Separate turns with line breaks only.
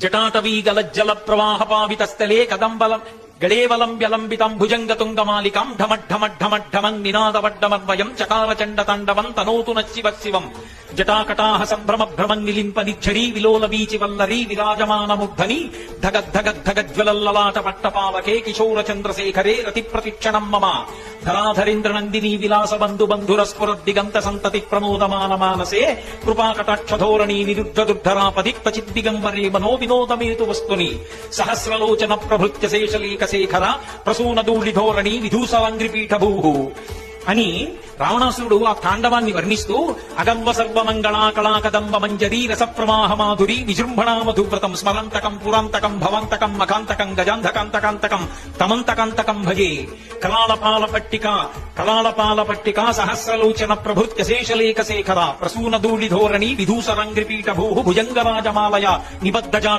జటాటవీ గలజ్జల ప్రవాహ పావిత స్థలే కదంబలం గళేవలం వ్యలంబితం భుజంగతుంగమాలికం ఢమఢమఢమఢమం నినాదవడ్డమర్వయం చకారచండ తాండవం తనోతు నశివ శివం జటాకటాహ సంభ్రమ భ్రమం నిలింప నిచ్చరీ విలోల వీచి వల్లరీ విరాజమాన ముగ్ధని ధగద్ధగద్ధగజ్వలల్లలాట పట్టపావకే కిశోర చంద్రశేఖరే రతి ప్రతిక్షణం మమ ధరాధరేంద్ర నందినీ విలాస బంధు బంధుర స్ఫురద్దిగంత సంతతి ప్రమోదమాన మానసే కృపాకటాక్షధోరణీ నిరుద్ధ దుర్ధరాపది క్వచిద్దిగంబరే మనో వినోదమేతు వస్తుని సహస్రలోచన ప్రభృత్య శేషలేఖ శేఖర ప్రసూనదూళి ధోరణి విధూసవాంగ్రిపీఠభూ అని రావణాసురుడు ఆ తాండవాన్ని వర్ణిస్తూ అగంవ సర్వమంగళాకళాకదంబ మంజరీ రసప్రవాహ మాధురి విజృంభణా మధువ్రతం స్మరంతకం పురాంతకం భవంతకం మకాంతకం గజాంధకాంతకాంతకం తమంతకాంతకం భజే కలాళపాల పట్టిక సహస్రలోచన ప్రభృత్య శేషలేఖ శేఖర ప్రసూనదూళి ధోరణి విధూసరంగ్రిపీఠభూ భుజంగరాజమాలయ నిబద్ధజా